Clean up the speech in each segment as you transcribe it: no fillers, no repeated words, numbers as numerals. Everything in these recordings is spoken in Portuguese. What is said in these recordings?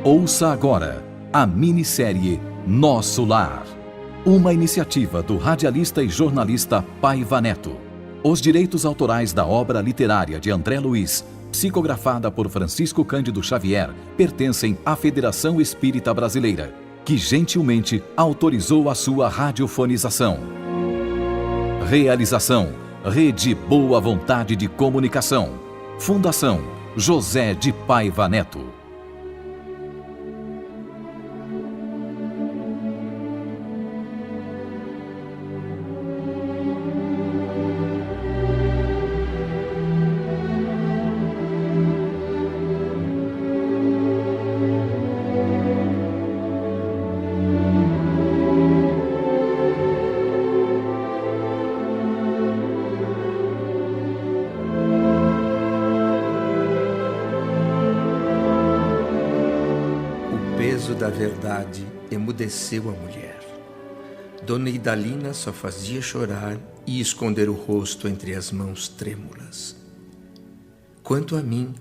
Ouça agora a minissérie Nosso Lar, uma iniciativa do radialista e jornalista Paiva Neto. Os direitos autorais da obra literária de André Luiz, psicografada por Francisco Cândido Xavier, pertencem à Federação Espírita Brasileira, que gentilmente autorizou a sua radiofonização. Realização: Rede Boa Vontade de Comunicação. Fundação José de Paiva Neto. O peso da verdade emudeceu a mulher. Dona Idalina só fazia chorar e esconder o rosto entre as mãos trêmulas. Quanto a mim,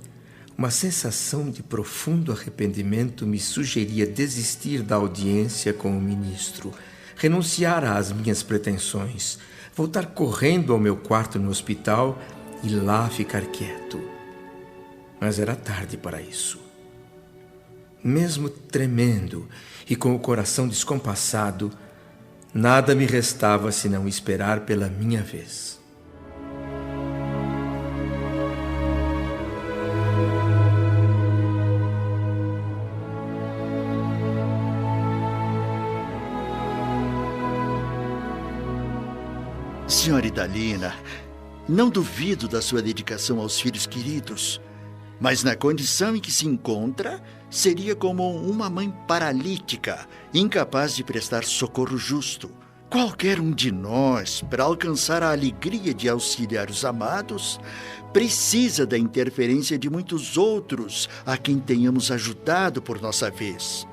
uma sensação de profundo arrependimento me sugeria desistir da audiência com o ministro, renunciar às minhas pretensões, voltar correndo ao meu quarto no hospital e lá ficar quieto. Mas era tarde para isso. Mesmo tremendo e com o coração descompassado, nada me restava senão esperar pela minha vez. Senhora Idalina, não duvido da sua dedicação aos filhos queridos, mas na condição em que se encontra, seria como uma mãe paralítica, incapaz de prestar socorro justo. Qualquer um de nós, para alcançar a alegria de auxiliar os amados, precisa da interferência de muitos outros a quem tenhamos ajudado por nossa vez.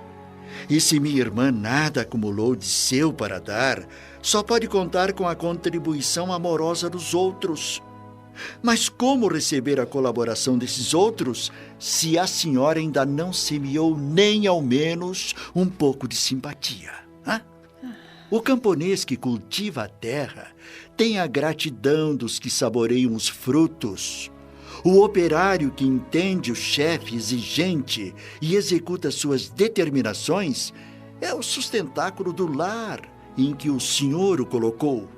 E se minha irmã nada acumulou de seu para dar, só pode contar com a contribuição amorosa dos outros. Mas como receber a colaboração desses outros se a senhora ainda não semeou nem ao menos um pouco de simpatia? Hã? O camponês que cultiva a terra tem a gratidão dos que saboreiam os frutos. O operário que entende o chefe exigente e executa suas determinações é o sustentáculo do lar em que o Senhor o colocou.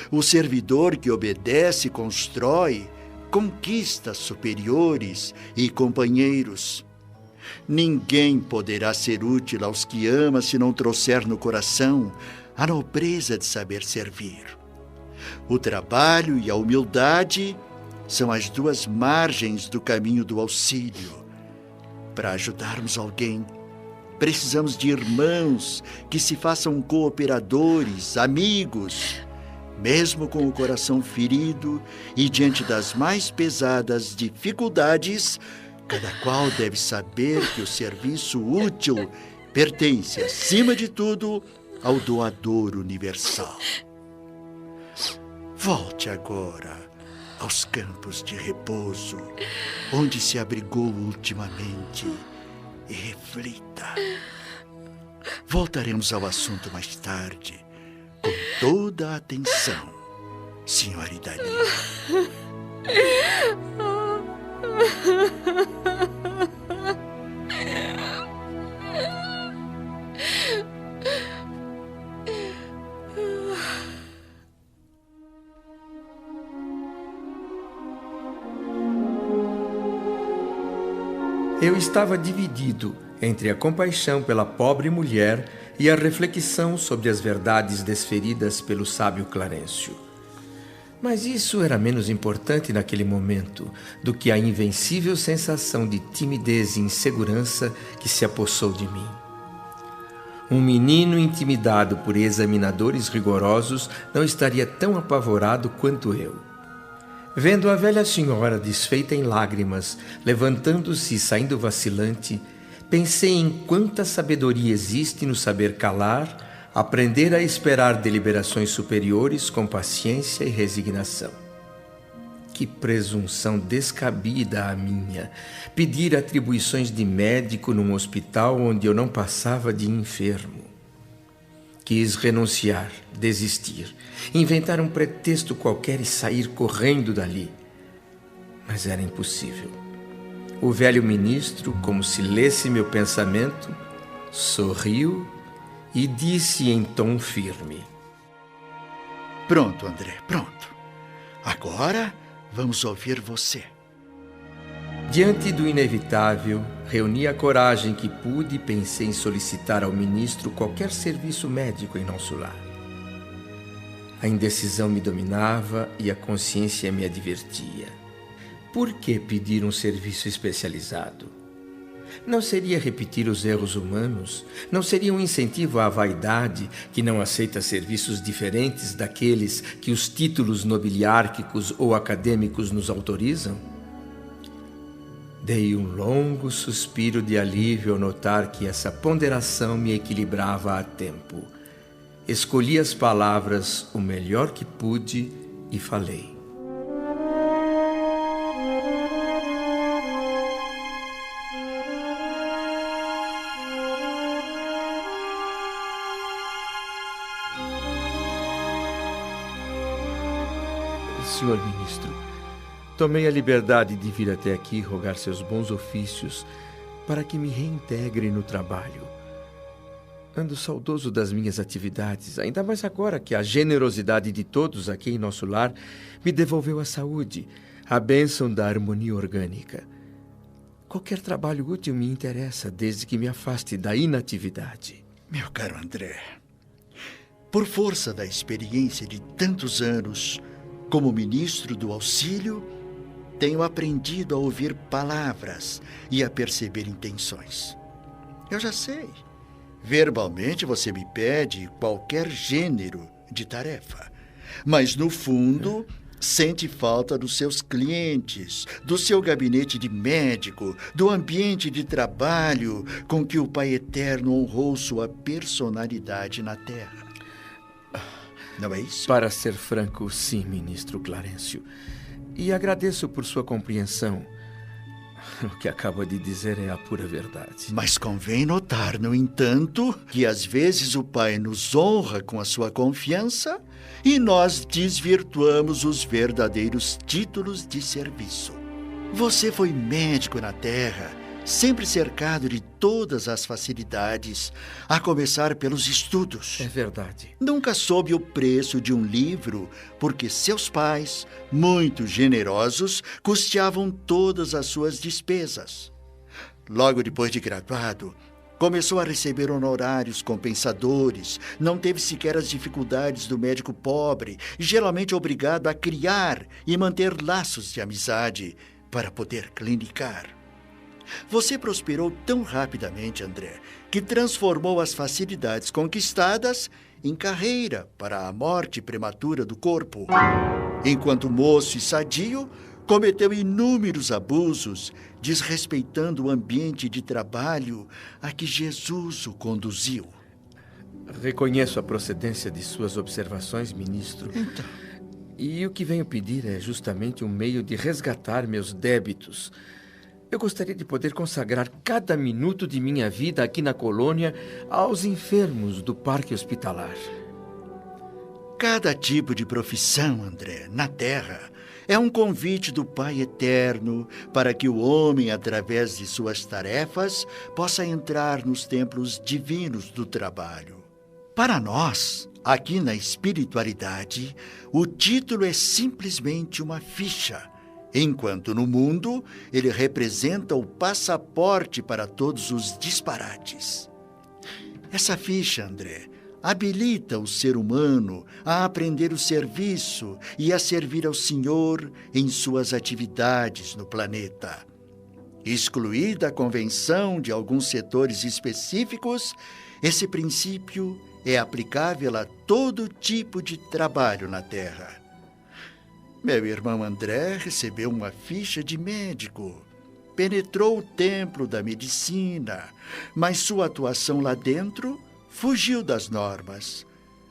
O servidor que obedece e constrói, conquista superiores e companheiros. Ninguém poderá ser útil aos que ama se não trouxer no coração a nobreza de saber servir. O trabalho e a humildade são as duas margens do caminho do auxílio. Para ajudarmos alguém, precisamos de irmãos que se façam cooperadores, amigos. Mesmo com o coração ferido e diante das mais pesadas dificuldades, cada qual deve saber que o serviço útil pertence, acima de tudo, ao doador universal. Volte agora aos campos de repouso, onde se abrigou ultimamente, e reflita. Voltaremos ao assunto mais tarde, com toda a atenção, senhora Idalina. Eu estava dividido entre a compaixão pela pobre mulher e a reflexão sobre as verdades desferidas pelo sábio Clarencio. Mas isso era menos importante naquele momento do que a invencível sensação de timidez e insegurança que se apossou de mim. Um menino intimidado por examinadores rigorosos não estaria tão apavorado quanto eu. Vendo a velha senhora desfeita em lágrimas, levantando-se e saindo vacilante, pensei em quanta sabedoria existe no saber calar, aprender a esperar deliberações superiores com paciência e resignação. Que presunção descabida a minha, pedir atribuições de médico num hospital onde eu não passava de enfermo. Quis renunciar, desistir, inventar um pretexto qualquer e sair correndo dali. Mas era impossível. O velho ministro, como se lesse meu pensamento, sorriu e disse em tom firme: Pronto, André, pronto. Agora vamos ouvir você. Diante do inevitável, reuni a coragem que pude e pensei em solicitar ao ministro qualquer serviço médico em nosso lar. A indecisão me dominava e a consciência me advertia. Por que pedir um serviço especializado? Não seria repetir os erros humanos? Não seria um incentivo à vaidade que não aceita serviços diferentes daqueles que os títulos nobiliárquicos ou acadêmicos nos autorizam? Dei um longo suspiro de alívio ao notar que essa ponderação me equilibrava a tempo. Escolhi as palavras o melhor que pude e falei. Senhor ministro, tomei a liberdade de vir até aqui rogar seus bons ofícios para que me reintegre no trabalho. Ando saudoso das minhas atividades, ainda mais agora que a generosidade de todos aqui em nosso lar me devolveu a saúde, a bênção da harmonia orgânica. Qualquer trabalho útil me interessa, desde que me afaste da inatividade. Meu caro André, por força da experiência de tantos anos, como ministro do auxílio, tenho aprendido a ouvir palavras e a perceber intenções. Eu já sei. Verbalmente você me pede qualquer gênero de tarefa, mas no fundo sente falta dos seus clientes, do seu gabinete de médico, do ambiente de trabalho com que o Pai Eterno honrou sua personalidade na terra. Não é isso? Para ser franco, sim, ministro Clarencio. E agradeço por sua compreensão. O que acaba de dizer é a pura verdade. Mas convém notar, no entanto, que às vezes o Pai nos honra com a sua confiança e nós desvirtuamos os verdadeiros títulos de serviço. Você foi médico na terra, sempre cercado de todas as facilidades, a começar pelos estudos. É verdade. Nunca soube o preço de um livro, porque seus pais, muito generosos, custeavam todas as suas despesas. Logo depois de graduado, começou a receber honorários compensadores, não teve sequer as dificuldades do médico pobre, geralmente obrigado a criar e manter laços de amizade para poder clinicar. Você prosperou tão rapidamente, André, que transformou as facilidades conquistadas em carreira para a morte prematura do corpo. Enquanto moço e sadio, cometeu inúmeros abusos, desrespeitando o ambiente de trabalho a que Jesus o conduziu. Reconheço a procedência de suas observações, ministro. Então. E o que venho pedir é justamente um meio de resgatar meus débitos. Eu gostaria de poder consagrar cada minuto de minha vida aqui na colônia aos enfermos do parque hospitalar. Cada tipo de profissão, André, na Terra, é um convite do Pai Eterno para que o homem, através de suas tarefas, possa entrar nos templos divinos do trabalho. Para nós, aqui na espiritualidade, o título é simplesmente uma ficha, enquanto no mundo ele representa o passaporte para todos os disparates. Essa ficha, André, habilita o ser humano a aprender o serviço e a servir ao Senhor em suas atividades no planeta. Excluída a convenção de alguns setores específicos, esse princípio é aplicável a todo tipo de trabalho na Terra. Meu irmão André recebeu uma ficha de médico, penetrou o templo da medicina, mas sua atuação lá dentro fugiu das normas,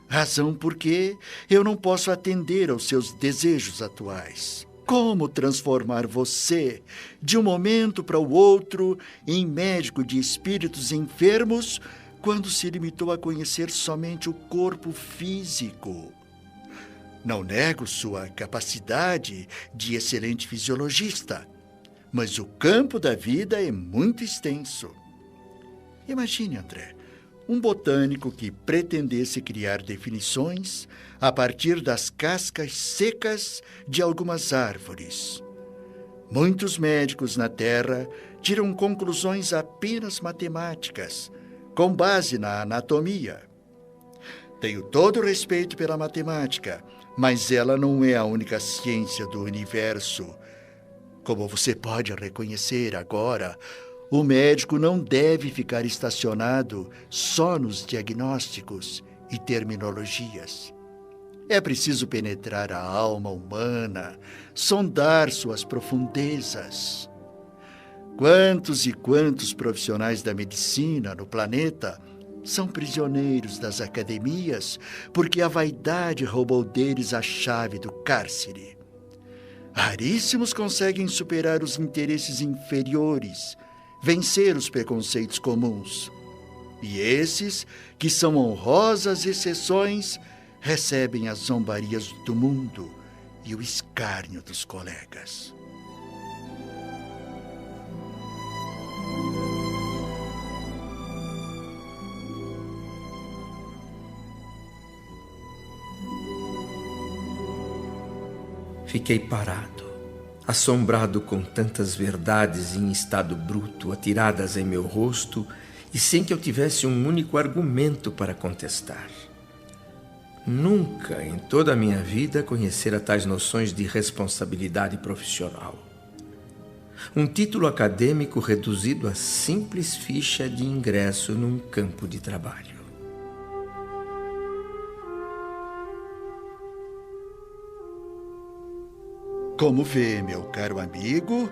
razão por que eu não posso atender aos seus desejos atuais. Como transformar você, de um momento para o outro, em médico de espíritos enfermos, quando se limitou a conhecer somente o corpo físico? Não nego sua capacidade de excelente fisiologista, mas o campo da vida é muito extenso. Imagine, André, um botânico que pretendesse criar definições a partir das cascas secas de algumas árvores. Muitos médicos na Terra tiram conclusões apenas matemáticas, com base na anatomia. Tenho todo o respeito pela matemática, mas ela não é a única ciência do universo. Como você pode reconhecer agora, o médico não deve ficar estacionado só nos diagnósticos e terminologias. É preciso penetrar a alma humana, sondar suas profundezas. Quantos e quantos profissionais da medicina no planeta são prisioneiros das academias porque a vaidade roubou deles a chave do cárcere. Raríssimos conseguem superar os interesses inferiores, vencer os preconceitos comuns. E esses, que são honrosas exceções, recebem as zombarias do mundo e o escárnio dos colegas. Fiquei parado, assombrado com tantas verdades em estado bruto atiradas em meu rosto e sem que eu tivesse um único argumento para contestar. Nunca em toda a minha vida conhecera tais noções de responsabilidade profissional. Um título acadêmico reduzido a simples ficha de ingresso num campo de trabalho. Como vê, meu caro amigo,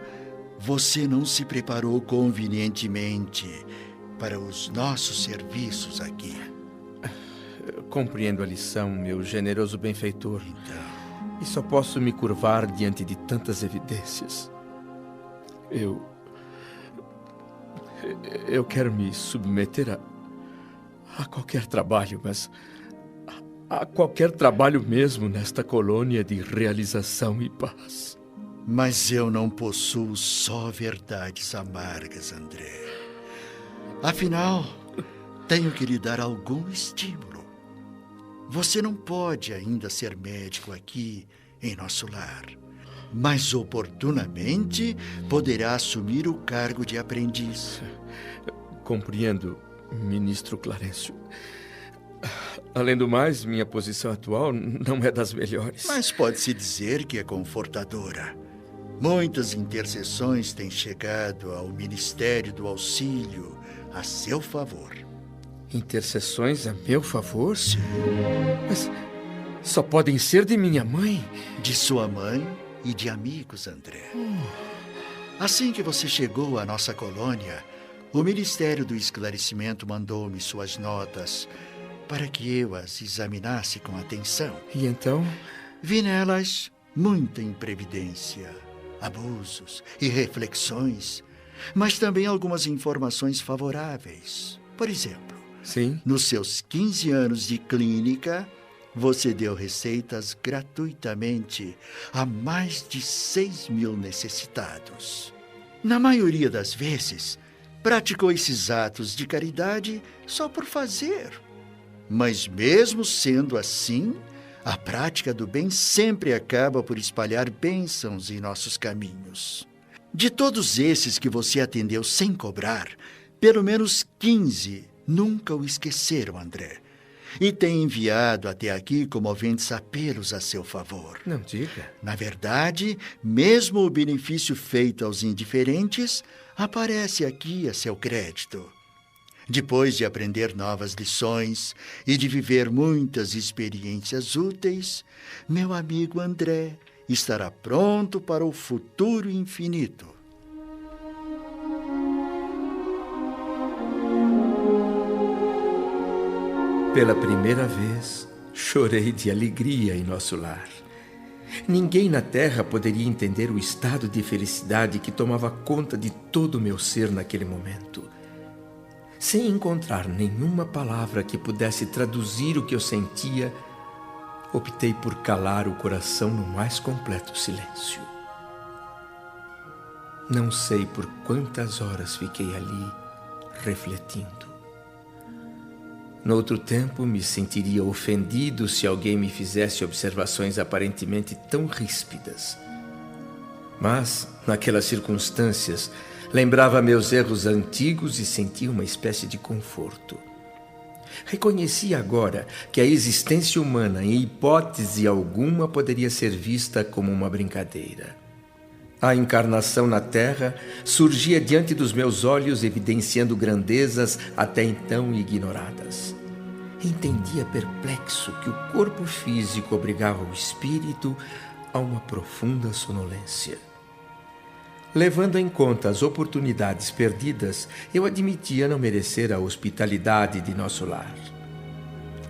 você não se preparou convenientemente para os nossos serviços aqui. Compreendo a lição, meu generoso benfeitor. E só posso me curvar diante de tantas evidências. Eu quero me submeter a qualquer trabalho, mas a qualquer trabalho mesmo nesta colônia de realização e paz. Mas eu não possuo só verdades amargas, André. Afinal, tenho que lhe dar algum estímulo. Você não pode ainda ser médico aqui em nosso lar, mas oportunamente poderá assumir o cargo de aprendiz. Compreendo, ministro Clarencio. Além do mais, minha posição atual não é das melhores. Mas pode-se dizer que é confortadora. Muitas intercessões têm chegado ao Ministério do Auxílio a seu favor. Intercessões a meu favor? Sim. Mas só podem ser de minha mãe? De sua mãe e de amigos, André. Assim que você chegou à nossa colônia, o Ministério do Esclarecimento mandou-me suas notas para que eu as examinasse com atenção. E então? Vi nelas muita imprevidência, abusos e reflexões, mas também algumas informações favoráveis. Por exemplo, sim, nos seus 15 anos de clínica, você deu receitas gratuitamente a mais de 6.000 necessitados. Na maioria das vezes, praticou esses atos de caridade só por fazer. Mas mesmo sendo assim, a prática do bem sempre acaba por espalhar bênçãos em nossos caminhos. De todos esses que você atendeu sem cobrar, pelo menos 15 nunca o esqueceram, André. E tem enviado até aqui comoventes apelos a seu favor. Não diga. Na verdade, mesmo o benefício feito aos indiferentes aparece aqui a seu crédito. Depois de aprender novas lições e de viver muitas experiências úteis, meu amigo André estará pronto para o futuro infinito. Pela primeira vez, chorei de alegria em nosso lar. Ninguém na terra poderia entender o estado de felicidade que tomava conta de todo o meu ser naquele momento. Sem encontrar nenhuma palavra que pudesse traduzir o que eu sentia, optei por calar o coração no mais completo silêncio. Não sei por quantas horas fiquei ali, refletindo. Noutro tempo, me sentiria ofendido se alguém me fizesse observações aparentemente tão ríspidas. Mas, naquelas circunstâncias, lembrava meus erros antigos e sentia uma espécie de conforto. Reconhecia agora que a existência humana, em hipótese alguma, poderia ser vista como uma brincadeira. A encarnação na Terra surgia diante dos meus olhos, evidenciando grandezas até então ignoradas. Entendia perplexo que o corpo físico obrigava o espírito a uma profunda sonolência. Levando em conta as oportunidades perdidas, eu admitia não merecer a hospitalidade de nosso lar.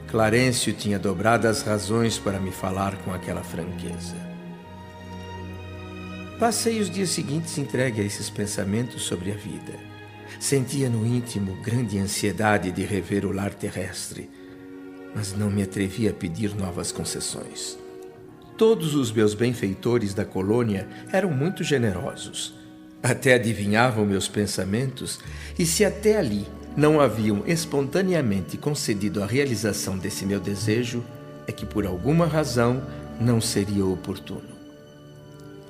Clarencio tinha dobradas razões para me falar com aquela franqueza. Passei os dias seguintes entregue a esses pensamentos sobre a vida. Sentia no íntimo grande ansiedade de rever o lar terrestre, mas não me atrevia a pedir novas concessões. Todos os meus benfeitores da colônia eram muito generosos. Até adivinhavam meus pensamentos, e se até ali não haviam espontaneamente concedido a realização desse meu desejo, é que por alguma razão não seria oportuno.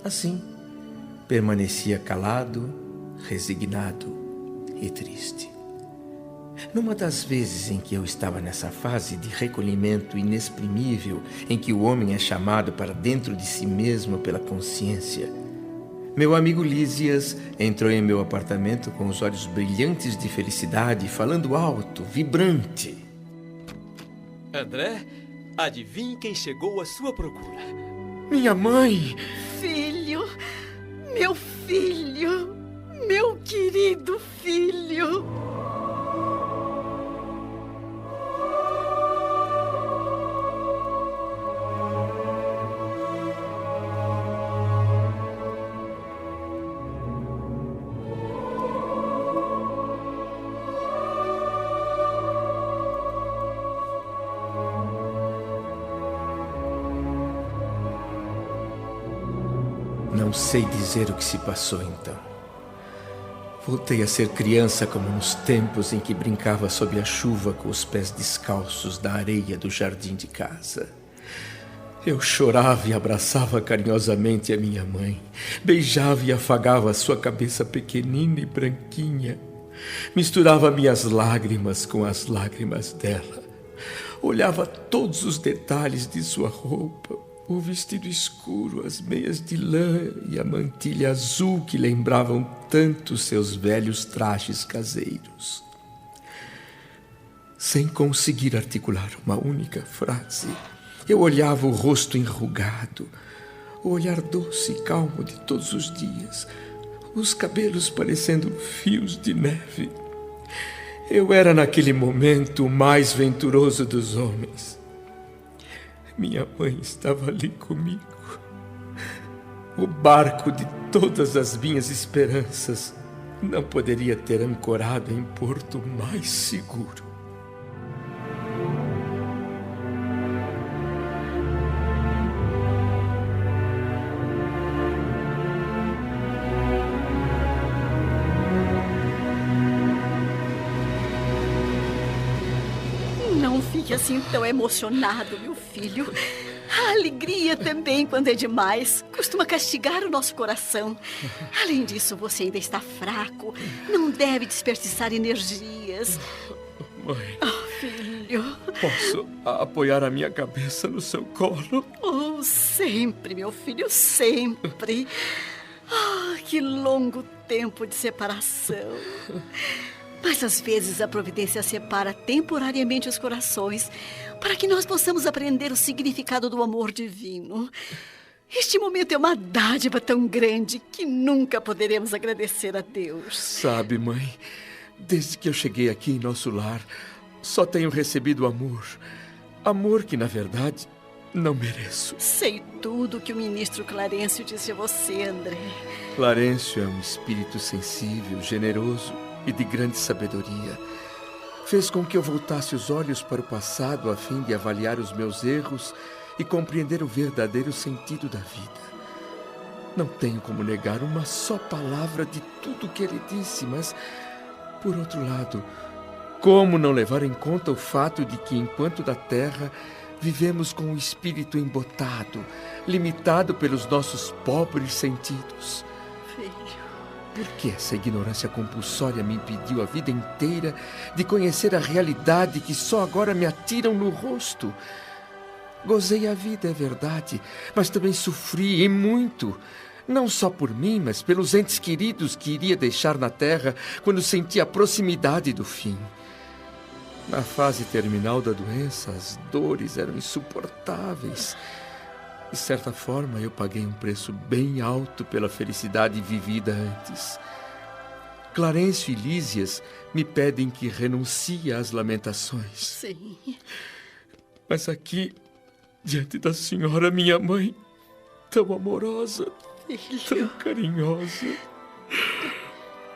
Assim, permanecia calado, resignado e triste. Numa das vezes em que eu estava nessa fase de recolhimento inexprimível, em que o homem é chamado para dentro de si mesmo pela consciência, meu amigo Lísias entrou em meu apartamento com os olhos brilhantes de felicidade, falando alto, vibrante. André, adivinhe quem chegou à sua procura. Minha mãe! Filho, meu filho, meu querido filho. Não sei dizer o que se passou então. Voltei a ser criança como nos tempos em que brincava sob a chuva com os pés descalços da areia do jardim de casa. Eu chorava e abraçava carinhosamente a minha mãe, beijava e afagava a sua cabeça pequenina e branquinha, misturava minhas lágrimas com as lágrimas dela, olhava todos os detalhes de sua roupa, o vestido escuro, as meias de lã e a mantilha azul que lembravam tanto seus velhos trajes caseiros. Sem conseguir articular uma única frase, eu olhava o rosto enrugado, o olhar doce e calmo de todos os dias, os cabelos parecendo fios de neve. Eu era naquele momento o mais venturoso dos homens. Minha mãe estava ali comigo. O barco de todas as minhas esperanças não poderia ter ancorado em porto mais seguro. Não fique assim tão emocionado, meu filho. A alegria também, quando é demais, costuma castigar o nosso coração. Além disso, você ainda está fraco. Não deve desperdiçar energias. Mãe, Filho. posso apoiar a minha cabeça no seu colo? Oh, sempre, meu filho, sempre. Que longo tempo de separação. Mas às vezes a providência separa temporariamente os corações para que nós possamos aprender o significado do amor divino. Este momento é uma dádiva tão grande que nunca poderemos agradecer a Deus. Sabe, mãe, desde que eu cheguei aqui em nosso lar, só tenho recebido amor. Amor que, na verdade, não mereço. Sei tudo que o ministro Clarencio disse a você, André. Clarencio é um espírito sensível, generoso e de grande sabedoria. Fez com que eu voltasse os olhos para o passado a fim de avaliar os meus erros e compreender o verdadeiro sentido da vida. Não tenho como negar uma só palavra de tudo o que ele disse, mas, por outro lado, como não levar em conta o fato de que, enquanto da Terra, vivemos com o espírito embotado, limitado pelos nossos pobres sentidos? Filho. Por que essa ignorância compulsória me impediu a vida inteira de conhecer a realidade que só agora me atiram no rosto? Gozei a vida, é verdade, mas também sofri, e muito. Não só por mim, mas pelos entes queridos que iria deixar na terra quando senti a proximidade do fim. Na fase terminal da doença, as dores eram insuportáveis. De certa forma, eu paguei um preço bem alto pela felicidade vivida antes. Clarencio e Lísias me pedem que renuncie às lamentações. Sim. Mas aqui, diante da senhora, minha mãe, tão amorosa, tão carinhosa,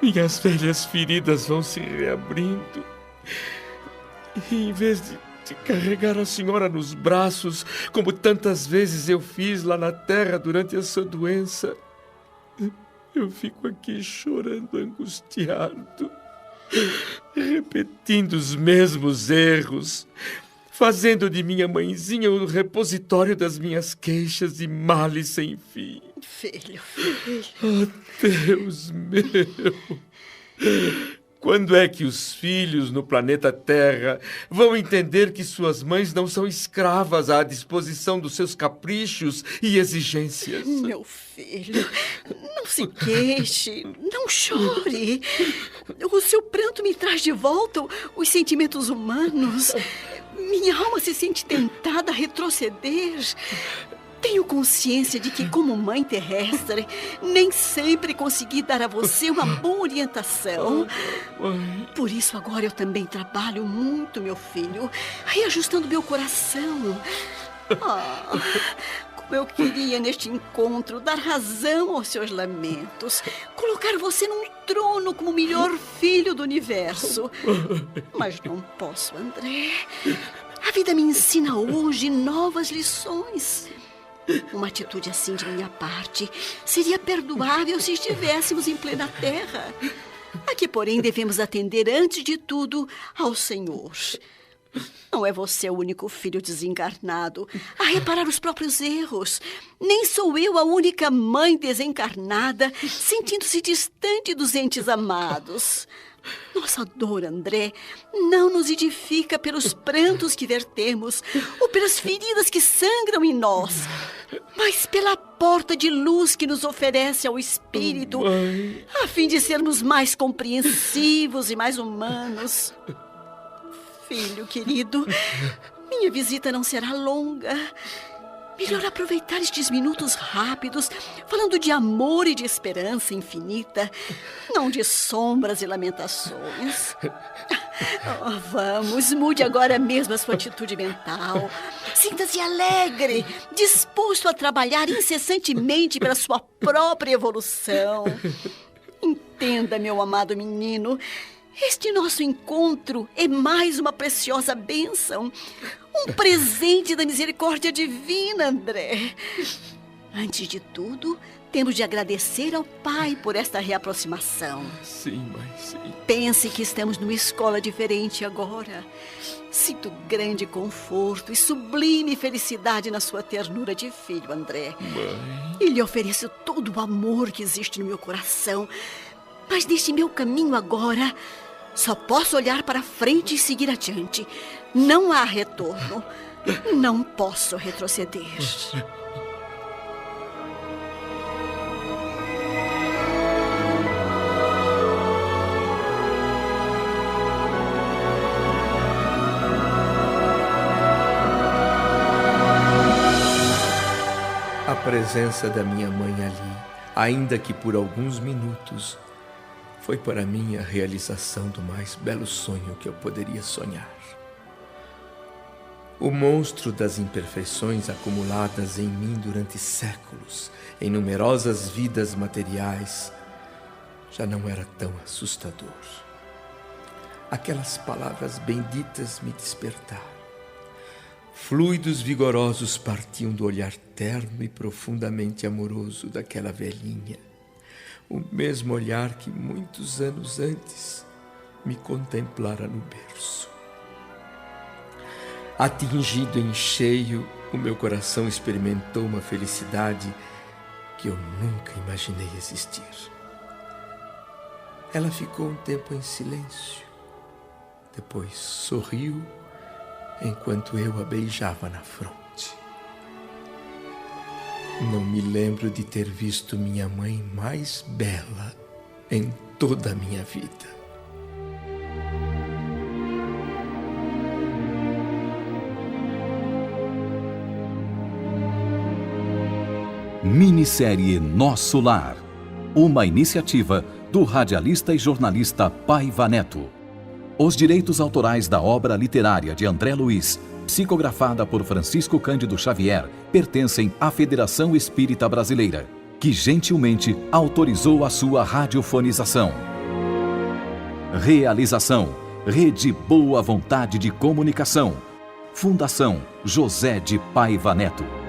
minhas velhas feridas vão se reabrindo. E em vez de carregar a senhora nos braços, como tantas vezes eu fiz lá na terra durante a sua doença, eu fico aqui chorando angustiado, repetindo os mesmos erros, fazendo de minha mãezinha o repositório das minhas queixas e males sem fim. Filho. Oh, Deus meu! Quando é que os filhos no planeta Terra vão entender que suas mães não são escravas à disposição dos seus caprichos e exigências? Meu filho, não se queixe, não chore. O seu pranto me traz de volta os sentimentos humanos. Minha alma se sente tentada a retroceder. Tenho consciência de que, como mãe terrestre, nem sempre consegui dar a você uma boa orientação. Por isso, agora eu também trabalho muito, meu filho, reajustando meu coração. Como eu queria, neste encontro, dar razão aos seus lamentos, colocar você num trono como o melhor filho do universo. Mas não posso, André. A vida me ensina hoje novas lições. Uma atitude assim de minha parte seria perdoável se estivéssemos em plena terra. Aqui, porém, devemos atender, antes de tudo, ao Senhor. Não é você o único filho desencarnado a reparar os próprios erros. Nem sou eu a única mãe desencarnada sentindo-se distante dos entes amados. Nossa dor, André, não nos edifica pelos prantos que vertemos ou pelas feridas que sangram em nós, mas pela porta de luz que nos oferece ao Espírito, a fim de sermos mais compreensivos e mais humanos. Filho querido, minha visita não será longa. Melhor aproveitar estes minutos rápidos, falando de amor e de esperança infinita, não de sombras e lamentações. Vamos, mude agora mesmo a sua atitude mental. Sinta-se alegre, disposto a trabalhar incessantemente pela sua própria evolução. Entenda, meu amado menino, este nosso encontro é mais uma preciosa bênção. Um presente da misericórdia divina, André. Antes de tudo, temos de agradecer ao Pai por esta reaproximação. Sim, mãe, sim. Pense que estamos numa escola diferente agora. Sinto grande conforto e sublime felicidade na sua ternura de filho, André. Mãe. E lhe ofereço todo o amor que existe no meu coração. Mas neste meu caminho agora, só posso olhar para frente e seguir adiante. Não há retorno. Não posso retroceder. A presença da minha mãe ali, ainda que por alguns minutos, foi para mim a realização do mais belo sonho que eu poderia sonhar. O monstro das imperfeições acumuladas em mim durante séculos, em numerosas vidas materiais, já não era tão assustador. Aquelas palavras benditas me despertaram. Fluidos vigorosos partiam do olhar terno e profundamente amoroso daquela velhinha. O mesmo olhar que muitos anos antes me contemplara no berço. Atingido em cheio, o meu coração experimentou uma felicidade que eu nunca imaginei existir. Ela ficou um tempo em silêncio. Depois sorriu enquanto eu a beijava na fronte. Não me lembro de ter visto minha mãe mais bela em toda a minha vida. Minissérie Nosso Lar. Uma iniciativa do radialista e jornalista Paiva Neto. Os direitos autorais da obra literária de André Luiz, psicografada por Francisco Cândido Xavier, pertencem à Federação Espírita Brasileira, que gentilmente autorizou a sua radiofonização. Realização: Rede Boa Vontade de Comunicação. Fundação José de Paiva Neto.